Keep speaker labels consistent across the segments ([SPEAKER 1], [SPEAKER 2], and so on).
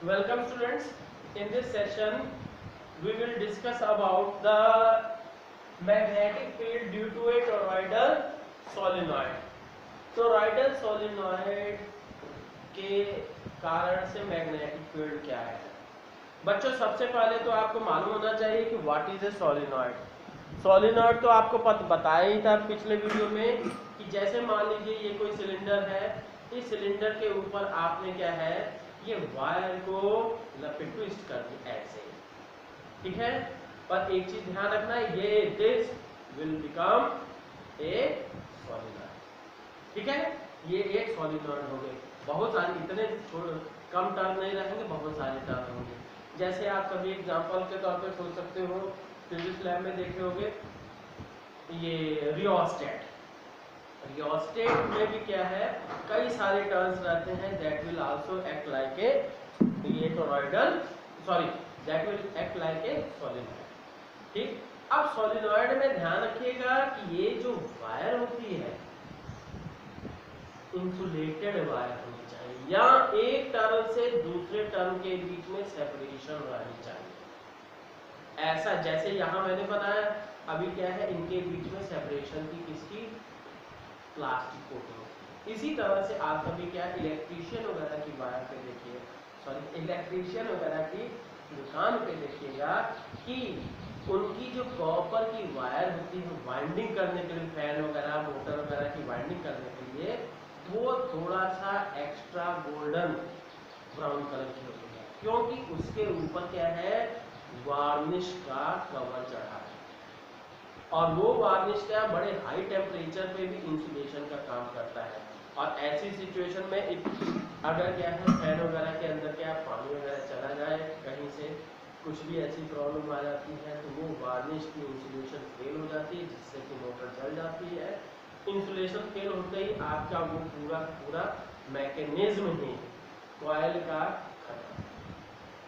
[SPEAKER 1] Welcome students. In this session, we will discuss about the magnetic field due to a toroidal solenoid. Toroidal solenoid के कारण से magnetic field क्या है? बच्चों सबसे पहले तो आपको मालूम होना चाहिए कि what is a solenoid. Solenoid तो आपको बताया ही था पिछले वीडियो में कि जैसे मान लीजिए ये कोई सिलेंडर है, इस सिलेंडर के ऊपर आपने क्या है ये वायर को लपेट ट्विस्ट कर दिया ऐसे, ठीक है। पर एक चीज ध्यान रखना, ये this will become a solenoid, ठीक है। ये एक सोलिनॉइड हो गए। बहुत सारे इतने कम टर्म नहीं रहेंगे, बहुत सारे टर्म होंगे। जैसे आप कभी एग्जांपल के तौर पे सोच सकते हो, फिजिक्स लैब में देखे होंगे ये रियोस्टेट। रियोस्टेट में भी क्या है कई सारे टर्म्स रहते हैं that will also act like a ये toroidal sorry that will act like a solenoid, ठीक। अब सोलिनॉइड में ध्यान रखिएगा कि ये जो वायर होती है इंसुलेटेड वायर होनी चाहिए या एक टर्म से दूसरे टर्म के बीच में सेपरेशन रहनी चाहिए। ऐसा जैसे यहाँ मैंने बताया अभी क्या है इनके बीच में सेपरेशन की किसकी, प्लास्टिक कोटिंग। इसी तरह से आप कभी क्या इलेक्ट्रीशियन वगैरह की वायर पे देखिए, सॉरी इलेक्ट्रीशियन वगैरह की दुकान पे देखिएगा कि उनकी जो कॉपर की वायर होती है वाइंडिंग करने के लिए, फैन वगैरह मोटर वगैरह की वाइंडिंग करने के लिए, वो थोड़ा सा एक्स्ट्रा गोल्डन ब्राउन कलर की होती है, क्योंकि उसके ऊपर क्या है वार्निश का कवर चढ़ा है। और वो वार्निश क्या बड़े हाई टेम्परेचर पे भी इंसुलेशन का काम करता है। और ऐसी सिचुएशन में अगर क्या है फैन वगैरह के अंदर क्या पानी वगैरह चला जाए, कहीं से कुछ भी ऐसी प्रॉब्लम आ जाती है तो वो वार्निश की इंसुलेशन फेल हो जाती है, जिससे कि मोटर जल जाती है। इंसुलेशन फेल होते ही आपका वो पूरा पूरा मैकेनिज्म ही कॉइल का खत्म,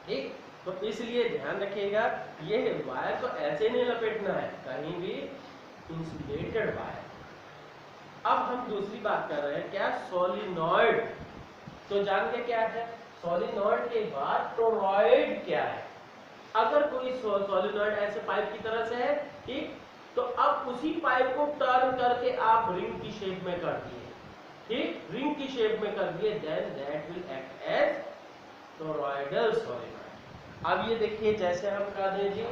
[SPEAKER 1] ठीक। तो इसलिए ध्यान रखिएगा ये वायर तो ऐसे नहीं लपेटना है, कहीं भी इंसुलेटेड वायर। अब हम दूसरी बात कर रहे हैं क्या, सोलिनॉइड। तो जान के क्या है सोलिनॉइड के बाद टोरॉइड क्या है। अगर कोई सोलिनॉइड ऐसे पाइप की तरह से है, ठीक, तो अब उसी पाइप को टर्न करके आप रिंग की शेप में कर दिए, ठीक, रिंग की शेप में कर दिए, then that will act as toroidal solenoid. अब ये देखिए जैसे हम कह दें जी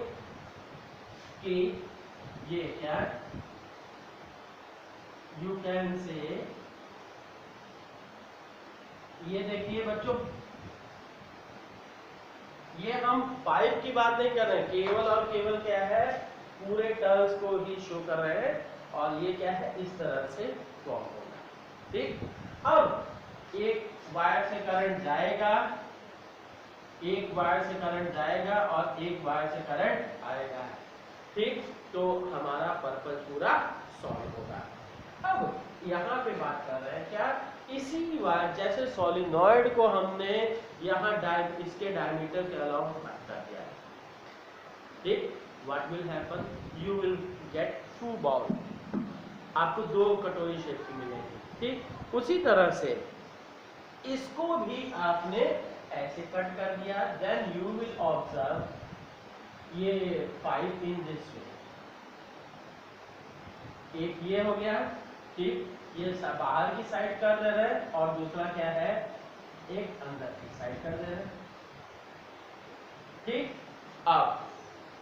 [SPEAKER 1] कि ये क्या यू कैन से, ये देखिए बच्चों ये हम पाइप की बात नहीं कर रहे हैं, केवल और केवल क्या है पूरे टर्म्स को ही शो कर रहे हैं। और ये क्या है इस तरह से फॉर्म होगा, ठीक। अब एक वायर से करंट जाएगा, एक वायर से करंट जाएगा और एक वायर से करंट आएगा, ठीक। तो हमारा पर्पस पूरा सॉल्व होगा। अब यहाँ पे बात कर रहे हैं क्या, इसी वायर जैसे सोलिनॉइड को हमने यहाँ इसके डायमीटर के अलावा काट कर दिया है, ठीक। What will happen, you will get two bowl, आपको दो कटोरी शेप की मिलेगी, ठीक। उसी तरह से इसको भी आपने ऐसे कट कर दिया, देन यू विल ऑब्जर्व ये पाइप इन दिस वे, एक ये हो गया, ठीक, ये बाहर की साइड कर दे रहे हैं और दूसरा क्या है एक अंदर की साइड कर दे रहे हैं, ठीक।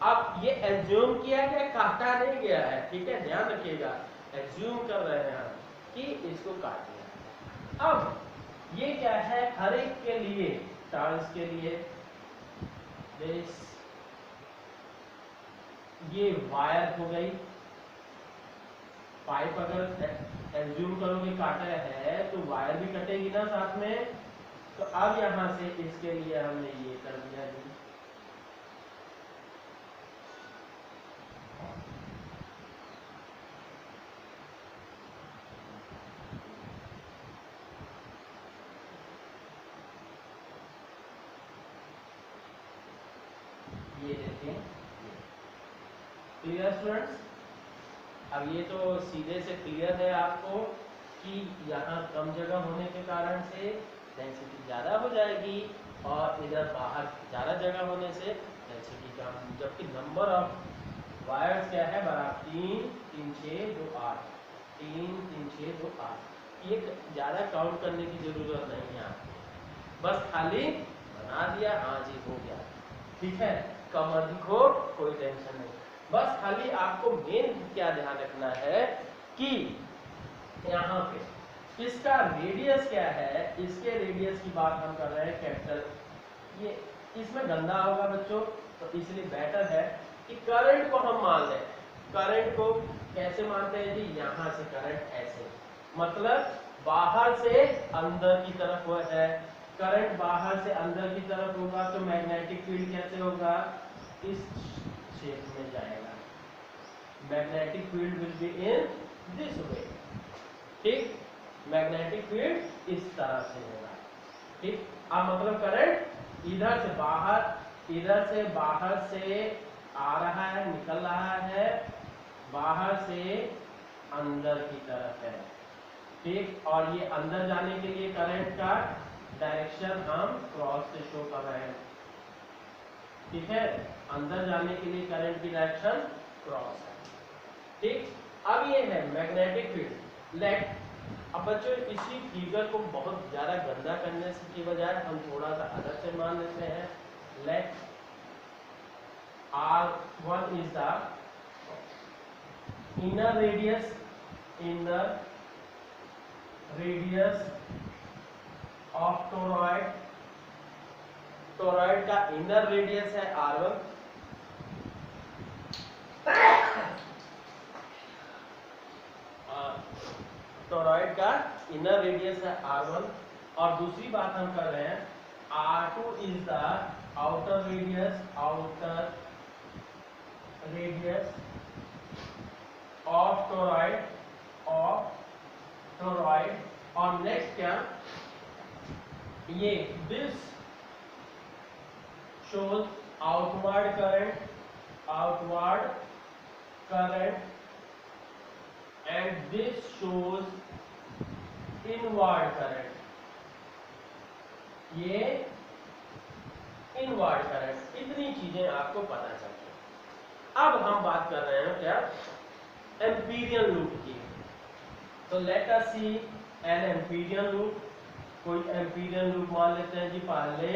[SPEAKER 1] अब ये एज्यूम किया गया, काटा नहीं गया है, ठीक है, ध्यान रखिएगा, एज्यूम कर रहे हैं हम कि इसको काट दिया। अब ये क्या है हर एक के लिए टर्न्स के लिए दिस, ये वायर हो गई, पाइप अगर एज्यूम करोगे काटा है तो वायर भी कटेगी ना साथ में। तो अब यहां से इसके लिए हमने ये कर दिया जी, ये देखें, क्लियर स्टूडेंट्स। अब ये तो सीधे से क्लियर है आपको कि यहाँ कम जगह होने के कारण से डेंसिटी ज़्यादा हो जाएगी और इधर बाहर ज़्यादा जगह होने से जैसे कि जबकि नंबर ऑफ वायर्स क्या है बराबर 3 3 6 2 8 3 3 6 2 8। ये ज़्यादा काउंट करने की ज़रूरत नहीं है आपको, बस खाली बना दिया, हाँ जी हो गया, ठीक है। कम अधिक हो कोई टेंशन नहीं, बस खाली आपको मेन क्या ध्यान रखना है कि यहाँ पे इसका रेडियस क्या है, इसके रेडियस की बात हम कर रहे हैं कैपिटल। ये इसमें गंदा होगा बच्चों, तो इसलिए बेटर है कि करंट को हम मान लें। करंट को कैसे मानते हैं जी, यहाँ से करंट ऐसे, मतलब बाहर से अंदर की तरफ वो है, करंट बाहर से अंदर की तरफ होगा तो मैग्नेटिक फील्ड कैसे होगा, इस शेप में जाएगा। Magnetic field will be in this way, ठीक। मैग्नेटिक फील्ड इस तरह से होगा, ठीक। अब मतलब करंट इधर से बाहर से आ रहा है, निकल रहा है, बाहर से अंदर की तरफ है, ठीक। और ये अंदर जाने के लिए करंट का डायरेक्शन हम क्रॉस से शो कर रहे हैं, ठीक है। अंदर जाने के लिए करंट की डायरेक्शन क्रॉस है, ठीक। अब ये है मैग्नेटिक फील्ड। लेट अब बच्चों इसी फिगर को बहुत ज्यादा गंदा करने की बजाय हम थोड़ा सा अलग से मान लेते हैं। Let R1 is the inner radius of toroid। Toroid का इनर रेडियस है R1, टोरॉइड का इनर रेडियस है R1, और दूसरी बात हम कर रहे हैं R2 is the outer radius of toroid. और नेक्स्ट क्या, ये this shows outward current and this shows inward current, ये इनवर्ड करंट। इतनी चीजें आपको पता चलती। अब हम बात कर रहे हैं क्या, एम्पीरियल लूप की। तो let us see an Amperian loop. कोई एम्पीरियल लूप मान लेते हैं जी, पहले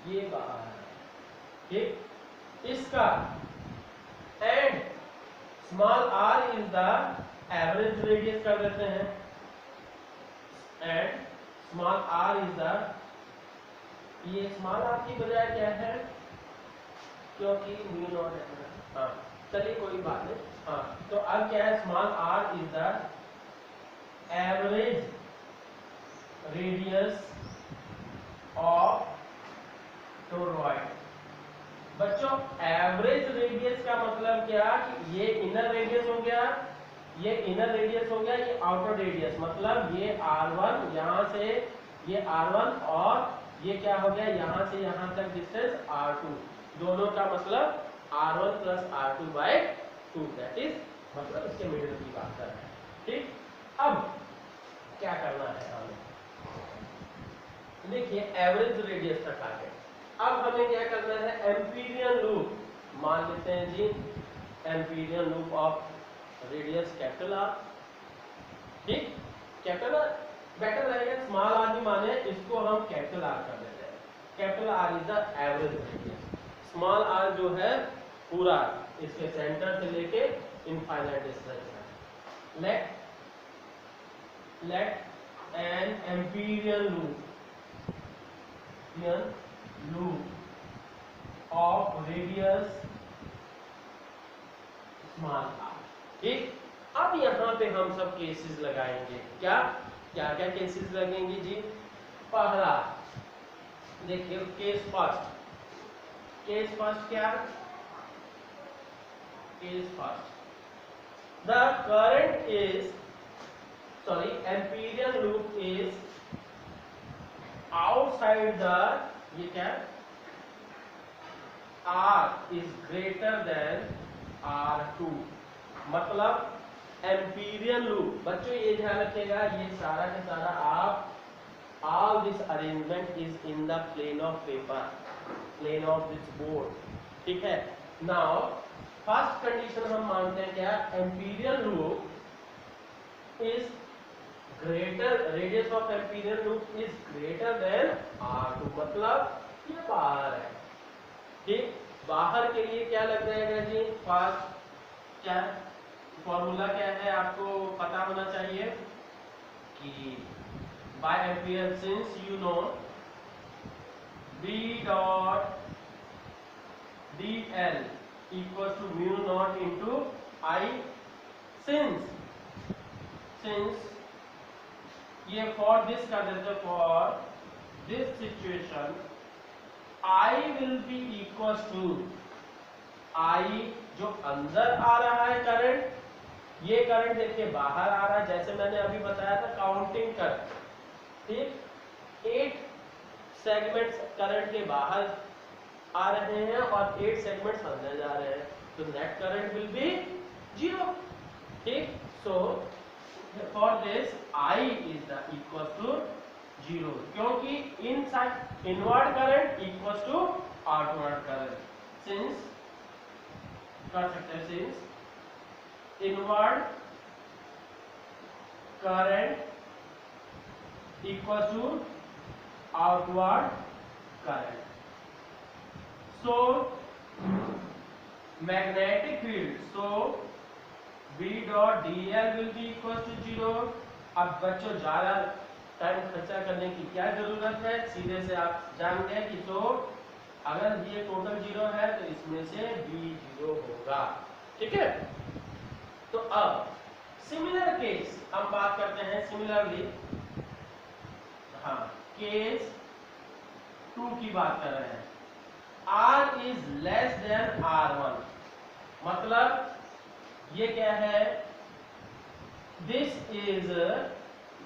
[SPEAKER 1] ये बाहर है, ठीक। इसका and small r is the average radius कर देते हैं, and small r is the, ये स्मॉल r की बजाय क्या है, क्योंकि म्यू नॉट है, हाँ चलिए कोई बात नहीं, हाँ तो अब क्या है, small r is the average radius of toroid. बच्चों एवरेज रेडियस का मतलब क्या, कि ये इनर रेडियस हो गया, ये इनर रेडियस हो गया, ये आउटर रेडियस, मतलब ये R1 यहाँ से ये R1 और ये क्या हो गया, यहाँ से यहाँ तक डिस्टेंस R2, दोनों का मतलब R1 plus R2/2, that is मतलब इसके मिडिल की बात कर रहे हैं, ठीक। अब क्या करना है हमें, देखिए एवरेज रेडियस तक आ गए। अब हमें क्या करना है, एम्पीरियल लूप मान लेते हैं जी, Amperian loop of radius capital R, ठीक। कैपिटल R बेटर रहेगा, स्मॉल r भी माने, इसको हम कैपिटल R कर देते हैं। Capital R is the average radius, small r जो है पूरा इसके सेंटर से लेके इनफाइनाइट डिस्टेंस है। Let an Amperian loop of radius small r, ठीक। अब यहाँ पे हम सब केसेस लगाएंगे, क्या क्या केसेस लगेंगे जी। पहला देखिए केस फर्स्ट क्या, case first the current is Amperian loop is outside the, ये क्या, R is greater than R2, मतलब एम्पीरियल लूप। बच्चों ये ध्यान रखिएगा, ये सारा के सारा आप all this arrangement is in the plane of paper, plane of this board. ठीक है. Now first condition हम मानते हैं क्या, imperial loop is greater, radius of imperial loop is greater than R2, मतलब ये बाहर है. ठीक, बाहर के लिए क्या लग जाएगा जी, फर्स्ट क्या फॉर्मूला क्या है आपको पता होना चाहिए कि by ampere, since you know B dot dl equals to mu naught into I, since ये for this कर देते, for this situation I will be equals to I जो अंदर आ रहा है करंट, ये करंट देखिए बाहर आ रहा है, जैसे मैंने अभी बताया था काउंटिंग कर, ठीक, 8 सेगमेंट्स करंट के बाहर आ रहे हैं और 8 सेगमेंट्स अंदर जा रहे हैं, तो नेट करंट विल बी 0. ठीक, so for this I is the equal to 0, क्योंकि inside inward current equal to outward current. Since कर सकते हैं, since inward current equal to outward current, so magnetic field, so B dot dl will be equal to 0. अब बच्चों ज्यादा time खर्चा करने की क्या जरूरत है, सीधे से आप जान गए कि तो अगर ये टोटल 0 है तो इसमें से B 0 होगा. ठीक है, तो अब सिमिलर केस हम बात करते हैं, सिमिलरली हाँ केस 2 की बात कर रहे हैं. R is less than R1, मतलब ये क्या है, दिस इज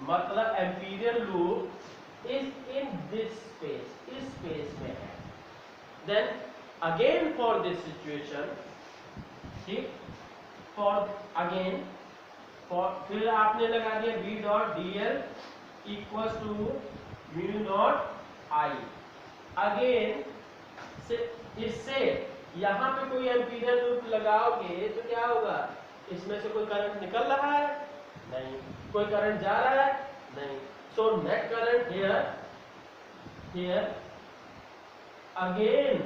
[SPEAKER 1] मतलब Amperian loop is in this space, इस स्पेस में है. Then again for this situation, ठीक, फॉर अगेन फॉर फिर आपने लगा दिया B dot dl equal to mu naught I. Again इससे यहाँ पे कोई एम्पीरियल लूप लगाओगे तो क्या होगा, इसमें से कोई करंट निकल रहा है, नहीं, कोई करंट जा रहा है, नहीं, so net current here again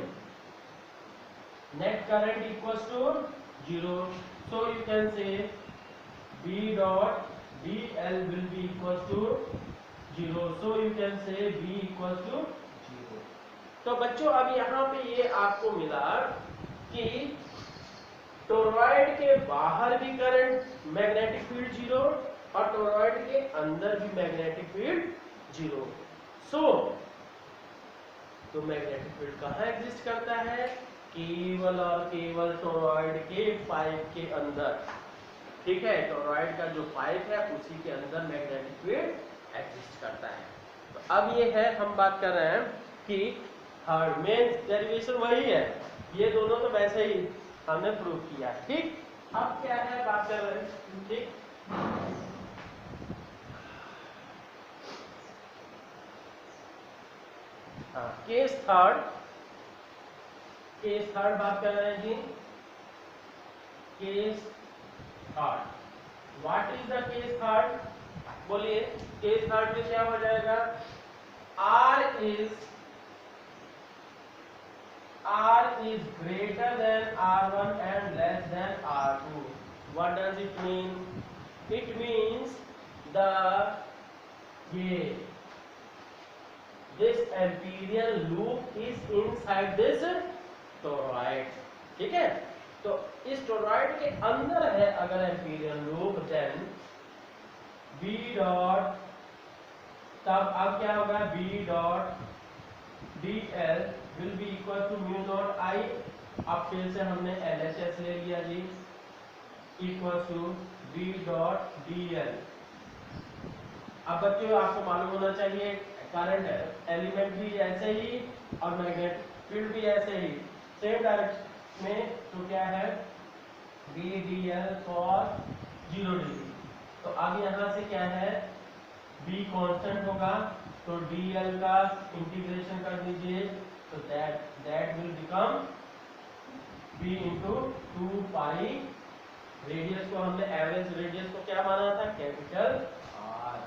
[SPEAKER 1] net current equals to 0, so you can say B dot dl will be equals to 0, so you can say B equals to 0. तो बच्चों अब यहाँ पे ये आपको मिला कि टोरॉइड के बाहर भी करंट मैग्नेटिक फील्ड 0 और टोरॉइड के अंदर भी मैग्नेटिक फील्ड 0. सो तो मैग्नेटिक फील्ड कहाँ एग्जिस्ट करता है, केवल और केवल टोरॉइड के पाइप के अंदर. ठीक है, टोरॉइड का जो पाइप है उसी के अंदर मैग्नेटिक फील्ड एग्जिस्ट करता है. तो अब ये है, हम बात कर रहे हैं कि थर्ड मेन डेरिवेशन वही है, ये दोनों तो वैसे ही हमने प्रूव किया. ठीक, अब क्या है बात कर रहे हैं. ठीक, हाँ केस थर्ड बात कर रहे हैं जी. Case third, what is the case third, बोलिए. केस थर्ड में क्या हो जाएगा, R is greater than R1 and less than R2. What does it mean? It means this imperial loop is inside this toroid. ठीक है, तो इस toroid के अंदर है अगर imperial loop, then B dot, तब अब क्या होगा, B dot dl will be equal to mu naught I. अब फिर से हमने LHS ले लिया जी, equal to B dot dl. अब बच्चों आपको मालूम होना चाहिए करंट एलिमेंट भी ऐसे ही और मैग्नेटिक फील्ड भी ऐसे ही सेम डायरेक्शन में, तो क्या है B dl फॉर 0 डिग्री. तो अब यहाँ से क्या है, B कांस्टेंट होगा तो dl का इंटीग्रेशन कर दीजिए, तो that will become b into 2 pi, radius को हमने एवरेज रेडियस को क्या माना था, कैपिटल R,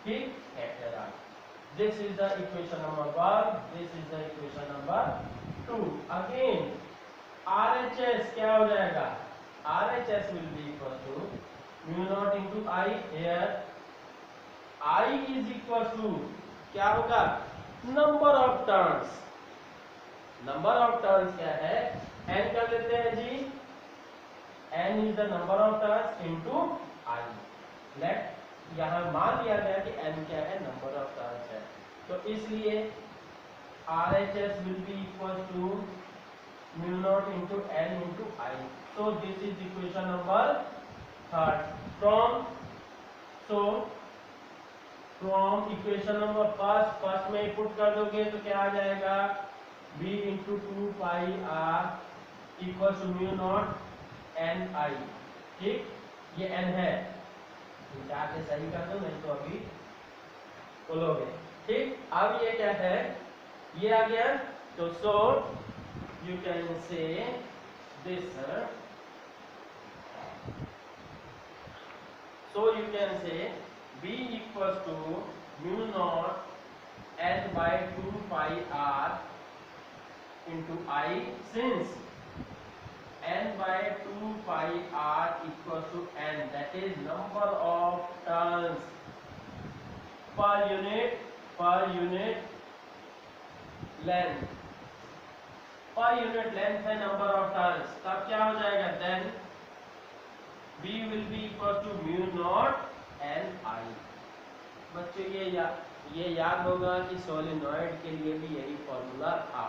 [SPEAKER 1] ठीक, capital R। This is the equation number 1, this is the equation number 2। Again RHS क्या हो जाएगा, RHS will be equal to mu naught into I, here I is equal to क्या होगा, number of turns. Number of turns क्या है, n कर लेते हैं जी, n is the number of turns into I। Let यहां मान लिया गया कि n क्या है, नंबर ऑफ टर्न्स है, तो इसलिए RHS will be equal to mu naught into n into I। So this is equation number 3rd। From equation number first में पुट कर दोगे तो क्या आ जाएगा, b into 2 pi r equals to mu naught n I, ठीक, ये n है, जाके सही कर दो नहीं तो अभी बोलोगे, ठीक। अब ये क्या है, ये आ गया, तो सो यू कैन से this, so you can say b equals to mu naught n by 2 pi r into I, since n by 2 pi r equals to n, that is number of turns per unit length, per unit length है number of turns, तब क्या हो जाएगा, then b will be equal to mu naught n I। बच्चों ये याद होगा कि सोलेनॉइड के लिए भी यही फॉर्मूला था,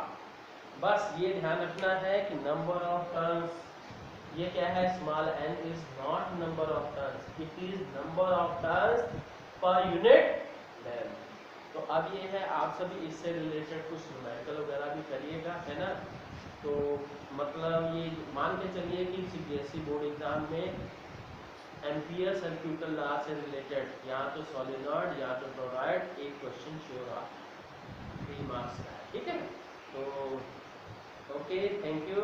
[SPEAKER 1] बस ये ध्यान रखना है कि नंबर ऑफ टर्न्स ये क्या है, small n is not number of turns, it is number of turns per unit length. तो अब ये है, आप सभी इससे रिलेटेड कुछ न्यूमेरिकल वगैरह भी करिएगा, है ना। तो मतलब ये मान के चलिए कि CBSE बोर्ड एग्जाम में एम्पियर सर्क्यूटल लॉ से रिलेटेड या तो सोलेनॉइड या तो टोरॉइड एक क्वेश्चन श्योर आ 3 मार्क्स का है, ठीक है। तो ओके, थैंक यू।